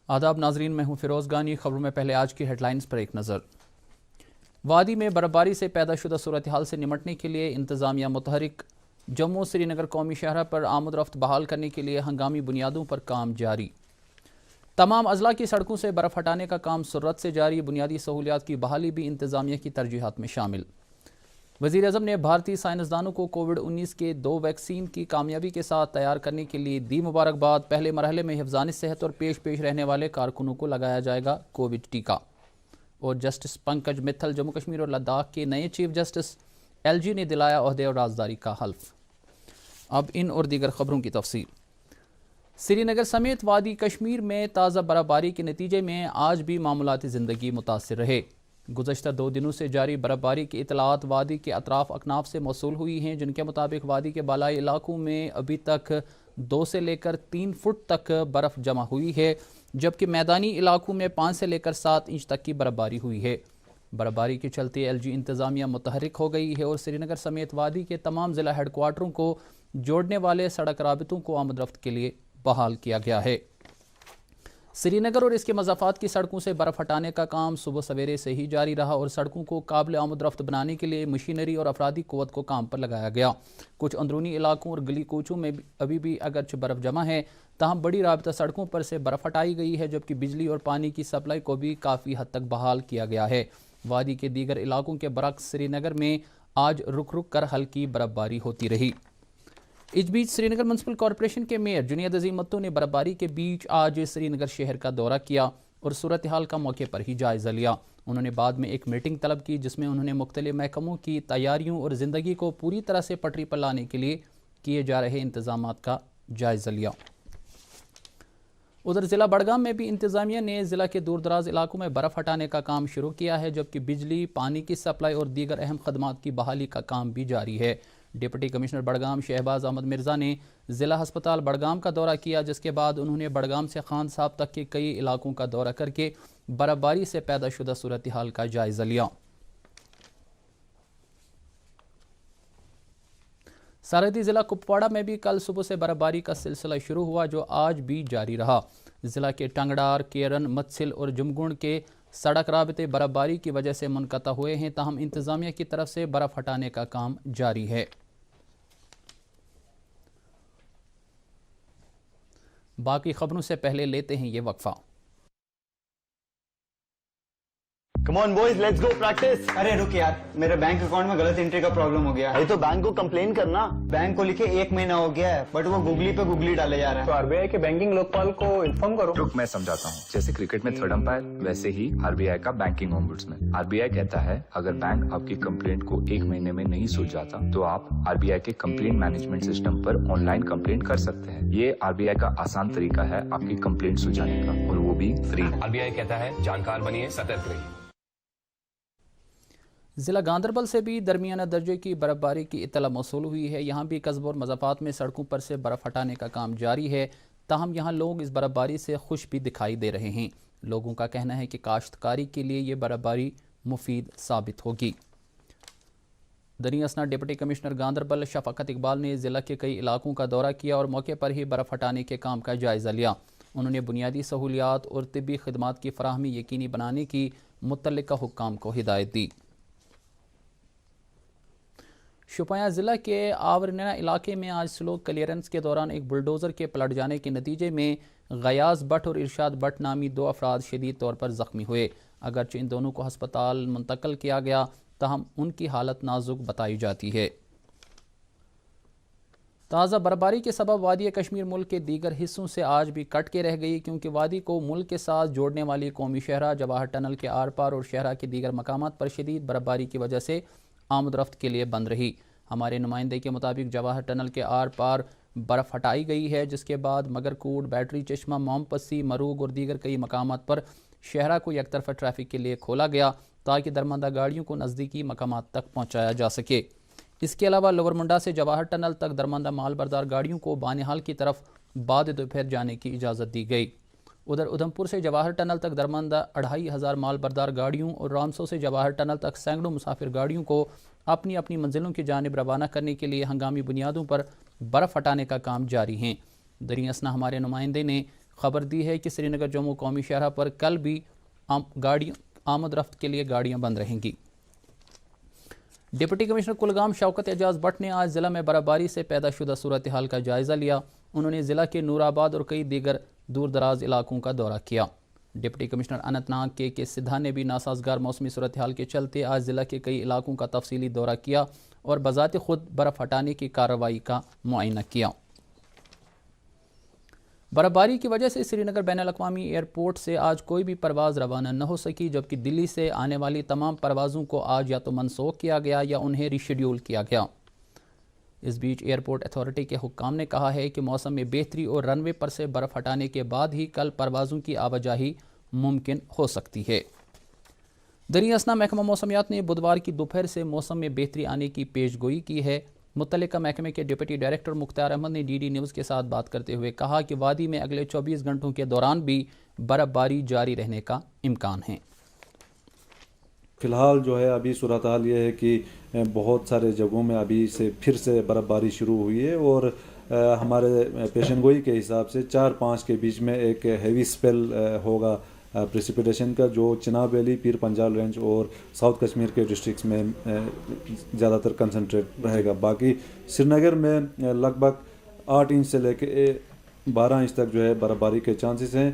آداب ناظرین، میں ہوں فیروز گانی۔ خبروں میں پہلے آج کی ہیڈ لائنز پر ایک نظر۔ وادی میں برفباری سے پیدا شدہ صورتحال سے نمٹنے کے لیے انتظامیہ متحرک۔ جموں سری نگر قومی شاہراہ پر آمد رفت بحال کرنے کے لیے ہنگامی بنیادوں پر کام جاری۔ تمام اضلاع کی سڑکوں سے برف ہٹانے کا کام سرعت سے جاری۔ بنیادی سہولیات کی بحالی بھی انتظامیہ کی ترجیحات میں شامل۔ وزیر اعظم نے بھارتی سائنسدانوں کو کووڈ-19 کے 2 ویکسین کی کامیابی کے ساتھ تیار کرنے کے لیے دی مبارکباد۔ پہلے مرحلے میں حفظان صحت اور پیش رہنے والے کارکنوں کو لگایا جائے گا کووڈ ٹیکہ۔ اور جسٹس پنکج متھل جموں کشمیر اور لداخ کے نئے چیف جسٹس LG نے دلایا عہدے اور رازداری کا حلف۔ اب ان اور دیگر خبروں کی تفصیل۔ سری نگر سمیت وادی کشمیر میں تازہ برفباری کے نتیجے میں آج بھی معمولات زندگی متاثر رہے۔ گزشتہ 2 دنوں سے جاری برفباری کی اطلاعات وادی کے اطراف اکناف سے موصول ہوئی ہیں، جن کے مطابق وادی کے بالائی علاقوں میں ابھی تک 2 سے لے کر 3 فٹ تک برف جمع ہوئی ہے، جبکہ میدانی علاقوں میں 5 سے لے کر 7 انچ تک کی برفباری ہوئی ہے۔ برفباری کے چلتے LG انتظامیہ متحرک ہو گئی ہے اور سری نگر سمیت وادی کے تمام ضلع ہیڈ کوارٹروں کو جوڑنے والے سڑک رابطوں کو آمد رفت کے لیے بحال کیا گیا ہے۔ سری نگر اور اس کے مضافات کی سڑکوں سے برف ہٹانے کا کام صبح سویرے سے ہی جاری رہا اور سڑکوں کو قابل آمد رفت بنانے کے لیے مشینری اور افرادی قوت کو کام پر لگایا گیا۔ کچھ اندرونی علاقوں اور گلی کوچوں میں ابھی بھی اگرچہ برف جمع ہے، تاہم بڑی رابطہ سڑکوں پر سے برف ہٹائی گئی ہے، جبکہ بجلی اور پانی کی سپلائی کو بھی کافی حد تک بحال کیا گیا ہے۔ وادی کے دیگر علاقوں کے برعکس سری نگر میں آج رک رک کر ہلکی برفباری ہوتی رہی۔ اس بیچ سری نگر میونسپل کارپوریشن کے میئر جنید عظیم متو نے برفباری کے بیچ آج سری نگر شہر کا دورہ کیا اور صورتحال کا موقع پر ہی جائزہ لیا۔ انہوں نے بعد میں ایک میٹنگ طلب کی، جس میں انہوں نے مختلف محکموں کی تیاریوں اور زندگی کو پوری طرح سے پٹری پر لانے کے لیے کیے جا رہے انتظامات کا جائزہ لیا۔ ادھر ضلع بڑگام میں بھی انتظامیہ نے ضلع کے دور دراز علاقوں میں برف ہٹانے کا کام شروع کیا ہے، جبکہ بجلی، پانی کی سپلائی اور دیگر اہم خدمات کی بحالی کا کام بھی جاری ہے۔ ڈپٹی کمشنر بڑگام شہباز احمد مرزا نے ضلع ہسپتال بڑگام کا دورہ کیا، جس کے بعد انہوں نے بڑگام سے خان صاحب تک کے کئی علاقوں کا دورہ کر کے برفباری سے پیدا شدہ صورتحال کا جائزہ لیا۔ سرحدی ضلع کپواڑہ میں بھی کل صبح سے برفباری کا سلسلہ شروع ہوا، جو آج بھی جاری رہا۔ ضلع کے ٹنگڈار، کیرن، متسل اور جمگنڈ کے سڑک رابطے برفباری کی وجہ سے منقطع ہوئے ہیں، تاہم انتظامیہ کی طرف سے برف ہٹانے کا کام جاری ہے۔ باقی خبروں سے پہلے لیتے ہیں یہ وقفہ۔ Come on boys, let's go practice. ارے رک یار، میرے بینک اکاؤنٹ میں غلط انٹری کا پرابلم ہو گیا ہے۔ تو بینک کو کمپلین کرنا۔ بینک کو لکھے 1 مہینہ ہو گیا ہے، بٹ وہ گوگلی پہ گوگلی ڈالے جا رہا ہے۔ تو RBI کے بینکنگ لوکپال کو انفارم کرو۔ رک میں سمجھاتا ہوں۔ جیسے کرکٹ میں 3rd امپائر، ویسے ہی RBI کا بینکنگ اومبڈسمین۔ RBI کہتا ہے اگر بینک آپ کی کمپلینٹ کو 1 مہینے میں نہیں سلجھاتا تو آپ RBI کے complaint management system per on line complaint کر سکتے ہیں۔ یہ RBI کا آسان طریقہ ہے آپ کی کمپلینٹ سلجھانے کا، اور وہ بھی فری۔ RBI کہتا ہے جانکار بنیے، سترک رہیے۔ ضلع گاندربل سے بھی درمیانہ درجے کی برفباری کی اطلاع موصول ہوئی ہے۔ یہاں بھی قصبوں اور مضافات میں سڑکوں پر سے برف ہٹانے کا کام جاری ہے، تاہم یہاں لوگ اس برفباری سے خوش بھی دکھائی دے رہے ہیں۔ لوگوں کا کہنا ہے کہ کاشتکاری کے لیے یہ برفباری مفید ثابت ہوگی۔ دریں اثنا ڈپٹی کمشنر گاندربل شفقت اقبال نے ضلع کے کئی علاقوں کا دورہ کیا اور موقع پر ہی برف ہٹانے کے کام کا جائزہ لیا۔ انہوں نے بنیادی سہولیات اور طبی خدمات کی فراہمی یقینی بنانے کی متعلقہ حکام کو ہدایت دی۔ شوپیاں ضلع کے آورنینا علاقے میں آج سلو کلیئرنس کے دوران ایک بلڈوزر کے پلٹ جانے کے نتیجے میں غیاث بٹ اور ارشاد بٹ نامی 2 افراد شدید طور پر زخمی ہوئے۔ اگرچہ ان دونوں کو ہسپتال منتقل کیا گیا، تاہم ان کی حالت نازک بتائی جاتی ہے۔ تازہ برفباری کے سبب وادی کشمیر ملک کے دیگر حصوں سے آج بھی کٹ کے رہ گئی، کیونکہ وادی کو ملک کے ساتھ جوڑنے والی قومی شاہراہ جواہر ٹنل کے آر پار اور شاہراہ کے دیگر مقامات پر شدید برفباری کی وجہ سے آمد رفت کے لیے بند رہی۔ ہمارے نمائندے کے مطابق جواہر ٹنل کے آر پار برف ہٹائی گئی ہے، جس کے بعد مگرکوٹ، بیٹری چشمہ، موم پسی، مروگ اور دیگر کئی مقامات پر شہرہ کو یک طرفہ ٹریفک کے لیے کھولا گیا تاکہ درماندہ گاڑیوں کو نزدیکی مقامات تک پہنچایا جا سکے۔ اس کے علاوہ لور منڈا سے جواہر ٹنل تک درماندہ مال بردار گاڑیوں کو بانہال کی طرف بعد دوپہر جانے کی اجازت دی گئی۔ ادھر ادھمپور سے جواہر ٹنل تک درماندہ 2500 مال بردار گاڑیوں اور رامسو سے جواہر ٹنل تک سینکڑوں مسافر گاڑیوں کو اپنی اپنی منزلوں کی جانب روانہ کرنے کے لیے ہنگامی بنیادوں پر برف ہٹانے کا کام جاری ہیں۔ دریں اثنا ہمارے نمائندے نے خبر دی ہے کہ سری نگر جموں قومی شاہراہ پر کل بھی آمد رفت کے لیے گاڑیاں بند رہیں گی۔ ڈپٹی کمشنر کلگام شوکت اعجاز بٹ نے آج ضلع میں برفباری سے پیدا شدہ صورتحال کا جائزہ لیا۔ انہوں نے ضلع کے نور آباد اور کئی دیگر دور دراز علاقوں کا دورہ کیا۔ ڈپٹی کمشنر اننت ناگ کے سدھا نے بھی ناسازگار موسمی صورتحال کے چلتے آج ضلع کے کئی علاقوں کا تفصیلی دورہ کیا اور بذات خود برف ہٹانے کی کارروائی کا معائنہ کیا۔ برفباری کی وجہ سے سری نگر بین الاقوامی ایئرپورٹ سے آج کوئی بھی پرواز روانہ نہ ہو سکی، جبکہ دلی سے آنے والی تمام پروازوں کو آج یا تو منسوخ کیا گیا یا انہیں ری شیڈیول کیا گیا۔ اس بیچ ایئرپورٹ اتھارٹی کے حکام نے کہا ہے کہ موسم میں بہتری اور رن وے پر سے برف ہٹانے کے بعد ہی کل پروازوں کی آواجاہی ممکن ہو سکتی ہے۔ دریں اثنا محکمہ موسمیات نے بدوار کی دوپہر سے موسم میں بہتری آنے کی پیش گوئی کی ہے۔ متعلقہ محکمے کے ڈپٹی ڈائریکٹر مختار احمد نے ڈی ڈی نیوز کے ساتھ بات کرتے ہوئے کہا کہ وادی میں اگلے 24 گھنٹوں کے دوران بھی برف باری جاری رہنے کا امکان ہے۔ فی الحال جو ہے ابھی صورتحال یہ ہے کہ بہت سارے جگہوں میں ابھی سے پھر سے برف باری شروع ہوئی ہے اور ہمارے پیشن گوئی کے حساب سے 4-5 کے بیچ میں ایک ہیوی سپیل ہوگا پریسیپیٹیشن کا، جو چناب ویلی، پیر پنجال رینج اور ساؤتھ کشمیر کے ڈسٹرکٹس میں زیادہ تر کنسنٹریٹ رہے گا۔ باقی سری نگر میں لگ بھگ 8 انچ سے لے کے 12 انچ تک جو ہے برف باری کے چانسز ہیں۔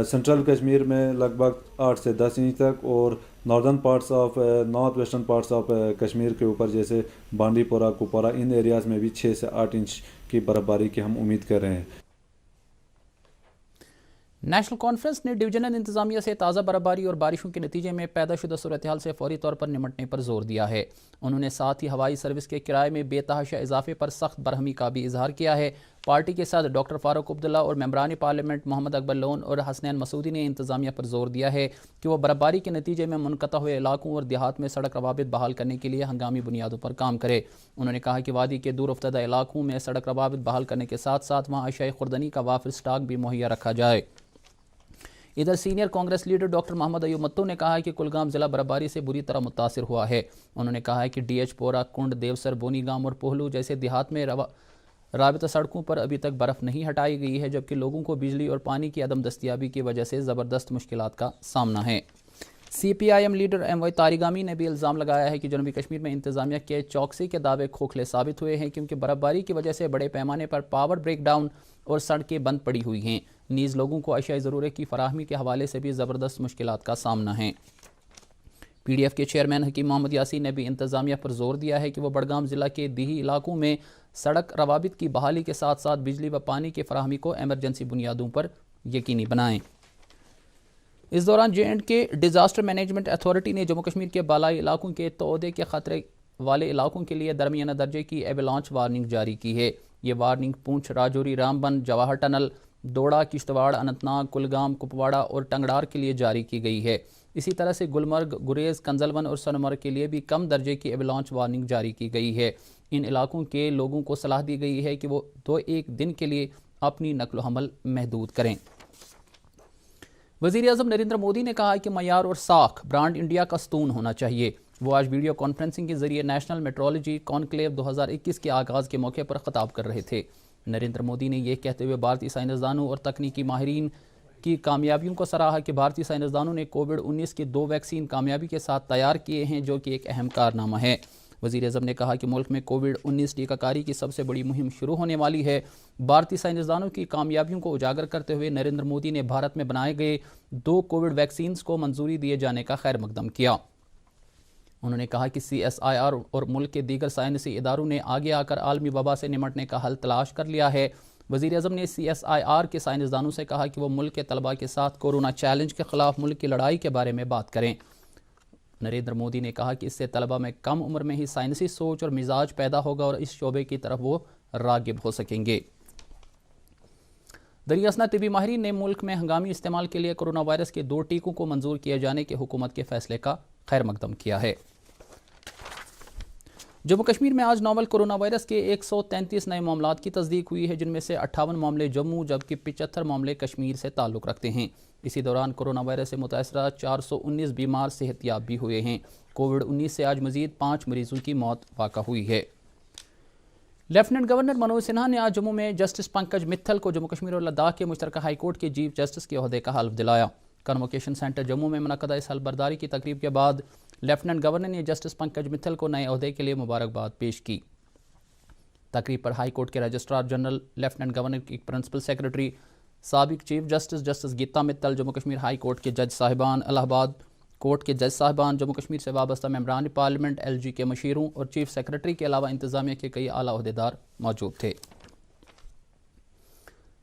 سینٹرل کشمیر میں لگ بھگ 8 سے 10 انچ تک، اور northern parts of north western parts of Kashmir کے اوپر جیسے بانڈی پورہ، کپوارہ، ان ایریاز میں بھی 6 سے 8 انچ کی برف باری کی ہم امید کر رہے ہیں۔ نیشنل کانفرنس نے ڈویژنل انتظامیہ سے تازہ برفباری اور بارشوں کے نتیجے میں پیدا شدہ صورتحال سے فوری طور پر نمٹنے پر زور دیا ہے۔ انہوں نے ساتھ ہی ہوائی سروس کے کرائے میں بے تحاشا اضافے پر سخت برہمی کا بھی اظہار کیا ہے۔ پارٹی کے صدر ڈاکٹر فاروق عبداللہ اور ممبران پارلیمنٹ محمد اکبر لون اور حسنین مسعودی نے انتظامیہ پر زور دیا ہے کہ وہ برفباری کے نتیجے میں منقطع ہوئے علاقوں اور دیہات میں سڑک روابط بحال کرنے کے لیے ہنگامی بنیادوں پر کام کرے۔ انہوں نے کہا کہ وادی کے دور افتادہ علاقوں میں سڑک روابط بحال کرنے کے ساتھ ساتھ وہاں اشیاء خوردنی کا وافر سٹاک بھی مہیا رکھا جائے۔ ادھر سینئر کانگریس لیڈر ڈاکٹر محمد ایوب متو نے کہا کہ کلگام ضلع برفباری سے بری طرح متاثر ہوا ہے۔ انہوں نے کہا کہ ڈی ایچ پورہ، کنڈ، دیوسر، بونی گام اور پہلو جیسے دیہات میں رابطہ سڑکوں پر ابھی تک برف نہیں ہٹائی گئی ہے، جبکہ لوگوں کو بجلی اور پانی کی عدم دستیابی کی وجہ سے زبردست مشکلات کا سامنا ہے۔ C P I M leader M Y Tarigami نے بھی الزام لگایا ہے کہ جنوبی کشمیر میں انتظامیہ کے چوکسی کے دعوے کھوکھلے ثابت ہوئے ہیں، کیونکہ برفباری کی وجہ سے بڑے پیمانے پر پاور بریک ڈاؤن اور سڑکیں بند پڑی ہوئی ہیں۔ نیز لوگوں کو اشیاء ضرورت کی فراہمی کے حوالے سے بھی زبردست مشکلات کا سامنا ہے۔ پی ڈی ایف کے چیئرمین حکیم محمد یاسین نے بھی انتظامیہ پر زور دیا ہے کہ وہ بڑگام ضلع کے دیہی علاقوں میں سڑک روابط کی بحالی کے ساتھ ساتھ بجلی و پانی کی فراہمی کو ایمرجنسی بنیادوں پر یقینی بنائیں۔ اس دوران J&K ڈیزاسٹر مینجمنٹ اتھارٹی نے جموں کشمیر کے بالائی علاقوں کے تودے کے خطرے والے علاقوں کے لیے درمیانہ درجے کی ایوالانچ وارننگ جاری کی ہے۔ یہ وارننگ پونچھ، راجوری، رامبن، جواہر ٹنل، دوڑا، کشتواڑ، اننت ناگ، کلگام، کپواڑہ اور ٹنگڑار کے لیے جاری کی گئی ہے۔ اسی طرح سے گلمرگ، گریز، کنزلون اور سنمرگ کے لیے بھی کم درجے کی ایوالانچ وارننگ جاری کی گئی ہے۔ ان علاقوں کے لوگوں کو صلاح دی گئی ہے کہ وہ 2-1 دن کے لیے اپنی نقل و حمل محدود کریں۔ وزیر اعظم نریندر مودی نے کہا کہ معیار اور ساکھ برانڈ انڈیا کا ستون ہونا چاہیے۔ وہ آج ویڈیو کانفرنسنگ کے ذریعے نیشنل میٹرولوجی کانکلیو 2021 کے آغاز کے موقع پر خطاب کر رہے تھے۔ نریندر مودی نے یہ کہتے ہوئے بھارتی سائنسدانوں اور تکنیکی ماہرین کی کامیابیوں کو سراہا کہ بھارتی سائنسدانوں نے کووڈ-19 کی 2 ویکسین کامیابی کے ساتھ تیار کیے ہیں، جو کہ ایک اہم کارنامہ ہے۔ وزیر اعظم نے کہا کہ ملک میں کووڈ-19 ٹیکہ کاری کی سب سے بڑی مہم شروع ہونے والی ہے۔ بھارتی سائنسدانوں کی کامیابیوں کو اجاگر کرتے ہوئے نریندر مودی نے بھارت میں بنائے گئے 2 کووڈ ویکسینز کو منظوری دیے جانے کا خیر مقدم کیا۔ انہوں نے کہا کہ CSIR اور ملک کے دیگر سائنسی اداروں نے آگے آ کر عالمی وبا سے نمٹنے کا حل تلاش کر لیا ہے۔ وزیر اعظم نے CSIR کے سائنسدانوں سے کہا کہ وہ ملک کے طلباء کے ساتھ کورونا چیلنج کے خلاف ملک کی لڑائی کے بارے میں بات کریں۔ نریندر مودی نے کہا کہ اس سے طلباء میں کم عمر میں ہی سائنسی سوچ اور مزاج پیدا ہوگا اور اس شعبے کی طرف وہ راغب ہو سکیں گے۔ دریں اثنا طبی ماہرین نے ملک میں ہنگامی استعمال کے لیے کورونا وائرس کے 2 ٹیکوں کو منظور کیے جانے کے حکومت کے فیصلے کا خیر مقدم کیا ہے۔ جموں کشمیر میں آج نوول کورونا وائرس کے 133 نئے معاملات کی تصدیق ہوئی ہے، جن میں سے 58 معاملے جموں جبکہ 75 معاملے کشمیر سے تعلق رکھتے ہیں۔ اسی دوران کورونا وائرس سے متاثرہ 419 بیمار صحت یاب بھی ہوئے ہیں۔ کووڈ-19 سے آج مزید 5 مریضوں کی موت واقع ہوئی ہے۔ لیفٹننٹ گورنر منوج سنہا نے آج جموں میں جسٹس پنکج متھل کو جموں کشمیر اور لداخ کے مشترکہ ہائی کورٹ کے چیف جسٹس کے عہدے کا حلف دلایا۔ کنوکیشن سینٹر جموں میں منعقدہ اس حلف برداری کی تقریب کے بعد لیفٹننٹ گورنر نے جسٹس پنکج متھل کو نئے عہدے کے لیے مبارکباد پیش کی۔ تقریب پر ہائی کورٹ کے رجسٹرار جنرل، لیفٹننٹ گورنر کی پرنسپل سیکرٹری، سابق چیف جسٹس جسٹس گیتا متل، جموں کشمیر ہائی کورٹ کے جج صاحبان، الہ آباد کورٹ کے جج صاحبان، جموں کشمیر سے وابستہ ممبران پارلیمنٹ، LG کے مشیروں اور چیف سیکرٹری کے علاوہ انتظامیہ کے کئی اعلیٰ عہدیدار موجود تھے۔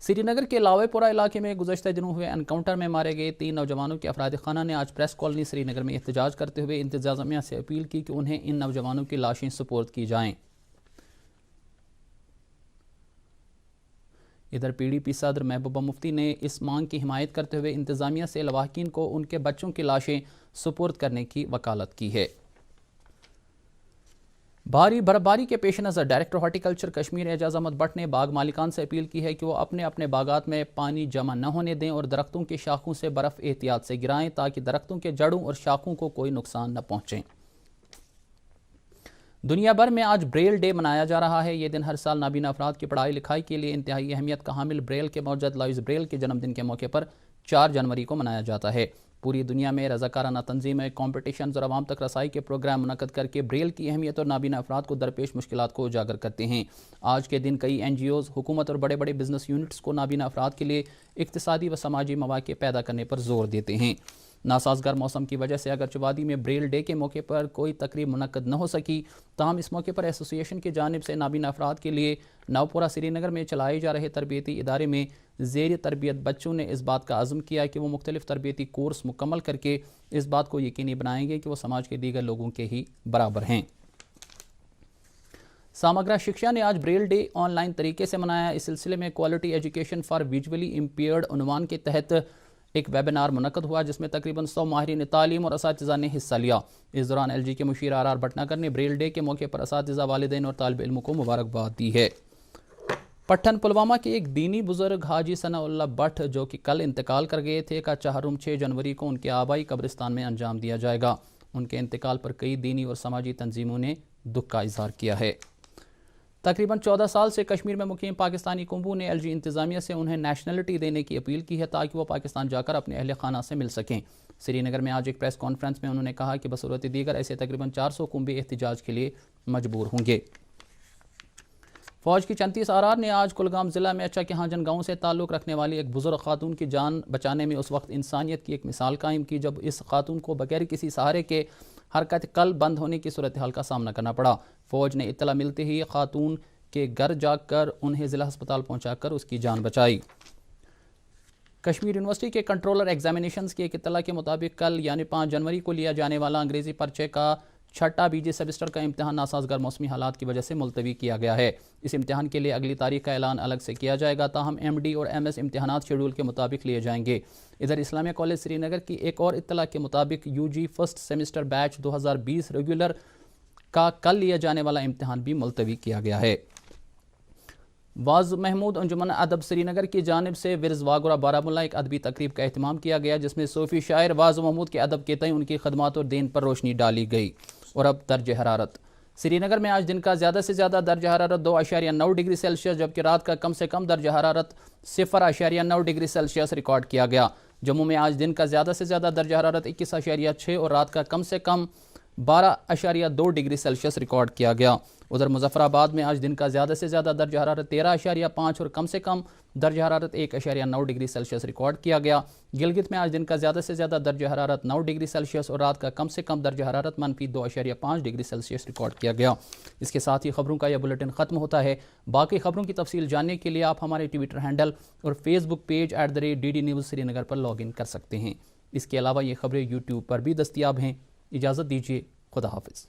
سری نگر کے لاوے پورہ علاقے میں گزشتہ دنوں ہوئے انکاؤنٹر میں مارے گئے 3 نوجوانوں کے افراد خانہ نے آج پریس کالونی سری نگر میں احتجاج کرتے ہوئے انتظامیہ سے اپیل کی کہ انہیں ان نوجوانوں کی لاشیں سپرد کی جائیں۔ ادھر PDP صدر محبوبہ مفتی نے اس مانگ کی حمایت کرتے ہوئے انتظامیہ سے لواحقین کو ان کے بچوں کی لاشیں سپرد کرنے کی وکالت کی ہے۔ بھاری برفباری کے پیش نظر ڈائریکٹر ہارٹیکلچر کشمیر اعجاز احمد بٹ نے باغ مالکان سے اپیل کی ہے کہ وہ اپنے اپنے باغات میں پانی جمع نہ ہونے دیں اور درختوں کی شاخوں سے برف احتیاط سے گرائیں تاکہ درختوں کے جڑوں اور شاخوں کو کوئی نقصان نہ پہنچے۔ دنیا بھر میں آج بریل ڈے منایا جا رہا ہے۔ یہ دن ہر سال نابینا افراد کی پڑھائی لکھائی کے لیے انتہائی اہمیت کا حامل بریل کے موجد لوئس بریل کے جنم دن کے موقع پر 4 جنوری کو منایا جاتا ہے۔ پوری دنیا میں رضاکارانہ تنظیمیں، کمپٹیشنز اور عوام تک رسائی کے پروگرام منعقد کر کے بریل کی اہمیت اور نابینا افراد کو درپیش مشکلات کو اجاگر کرتے ہیں۔ آج کے دن کئی NGOز، حکومت اور بڑے بڑے بزنس یونٹس کو نابینا افراد کے لیے اقتصادی و سماجی مواقع پیدا کرنے پر زور دیتے ہیں۔ ناسازگار موسم کی وجہ سے اگرچہ وادی میں بریل ڈے کے موقع پر کوئی تقریب منعقد نہ ہو سکی، تاہم اس موقع پر ایسوسی ایشن کی جانب سے نابینا افراد کے لیے نوپورہ سری نگر میں چلائے جا رہے تربیتی ادارے میں زیر تربیت بچوں نے اس بات کا عزم کیا کہ وہ مختلف تربیتی کورس مکمل کر کے اس بات کو یقینی بنائیں گے کہ وہ سماج کے دیگر لوگوں کے ہی برابر ہیں۔ سامگرا شکشا نے آج بریل ڈے آن لائن طریقے سے منایا۔ اس سلسلے میں quality education for visually impaired عنوان کے تحت ایک ویبینار منعقد ہوا جس میں تقریباً 100 ماہرین تعلیم اور اساتذہ نے حصہ لیا۔ اس دوران LG کے مشیر RR بھٹناگر نے بریل ڈے کے موقع پر اساتذہ، والدین اور طالب علموں کو مبارکباد دی ہے۔ پٹھن پلوامہ کے ایک دینی بزرگ حاجی ثناء اللہ بٹ جو کہ کل انتقال کر گئے تھے کا چہارم 6 جنوری کو ان کے آبائی قبرستان میں انجام دیا جائے گا۔ ان کے انتقال پر کئی دینی اور سماجی تنظیموں نے دکھ کا اظہار کیا ہے۔ تقریباً 14 سال سے کشمیر میں مقیم پاکستانی کنبوں نے LG انتظامیہ سے انہیں نیشنلٹی دینے کی اپیل کی ہے تاکہ وہ پاکستان جا کر اپنے اہل خانہ سے مل سکیں۔ سری نگر میں آج ایک پریس کانفرنس میں انہوں نے کہا کہ بصورت دیگر ایسے تقریباً 400 کنبے احتجاج کے لیے مجبور ہوں گے۔ فوج کی 34 RR نے آج کلگام ضلع میں اچھا کے ہانجن گاؤں سے تعلق رکھنے والی ایک بزرگ خاتون کی جان بچانے میں اس وقت انسانیت کی ایک مثال قائم کی جب اس خاتون کو بغیر کسی سہارے کے حرکت قلب بند ہونے کی صورتحال کا سامنا کرنا پڑا۔ فوج نے اطلاع ملتے ہی خاتون کے گھر جا کر انہیں ضلع ہسپتال پہنچا کر اس کی جان بچائی۔ کشمیر یونیورسٹی کے کنٹرولر ایگزامینیشنز کی ایک اطلاع کے مطابق کل یعنی 5 جنوری کو لیا جانے والا انگریزی پرچے کا 6 BG سیمسٹر کا امتحان ناسازگار موسمی حالات کی وجہ سے ملتوی کیا گیا ہے۔ اس امتحان کے لیے اگلی تاریخ کا اعلان الگ سے کیا جائے گا، تاہم MD اور MS امتحانات شیڈول کے مطابق لیے جائیں گے۔ ادھر اسلامیہ کالج سری نگر کی ایک اور اطلاع کے مطابق UG فرسٹ سیمسٹر بیچ 2020 ریگولر کا کل لیا جانے والا امتحان بھی ملتوی کیا گیا ہے۔ واز محمود انجمن ادب سری نگر کی جانب سے ورز واگورہ بارہمولہ ایک ادبی تقریب کا اہتمام کیا گیا جس میں صوفی شاعر واز محمود کے ادب کے تئیں ان کی خدمات اور دین پر روشنی ڈالی گئی۔ اور اب درجہ حرارت۔ سری نگر میں آج دن کا زیادہ سے زیادہ درجہ حرارت 2.9 ڈگری سیلسیس جبکہ رات کا کم سے کم درجہ حرارت 0.9 ڈگری سیلسیس ریکارڈ کیا گیا۔ جموں میں آج دن کا زیادہ سے زیادہ درجہ حرارت 21.6 اور رات کا کم سے کم 12.2 ڈگری سیلسیس ریکارڈ کیا گیا۔ ادھر مظفر آباد میں آج دن کا زیادہ سے زیادہ درجہ حرارت 13.5 اور کم سے کم درجہ حرارت 1.9 ڈگری سیلسیس ریکارڈ کیا گیا۔ گلگت میں آج دن کا زیادہ سے زیادہ درجہ حرارت 9 ڈگری سیلسیس اور رات کا کم سے کم درجہ حرارت -2.5 ڈگری سیلسیس ریکارڈ کیا گیا۔ اس کے ساتھ ہی خبروں کا یہ بلیٹن ختم ہوتا ہے۔ باقی خبروں کی تفصیل جاننے کے لیے آپ ہمارے ٹویٹر ہینڈل اور Facebook page @DD news Srinagar پر لاگ ان کر سکتے ہیں۔ اس کے علاوہ یہ خبریں YouTube پر بھی دستیاب ہیں۔ اجازت دیجیے، خدا حافظ۔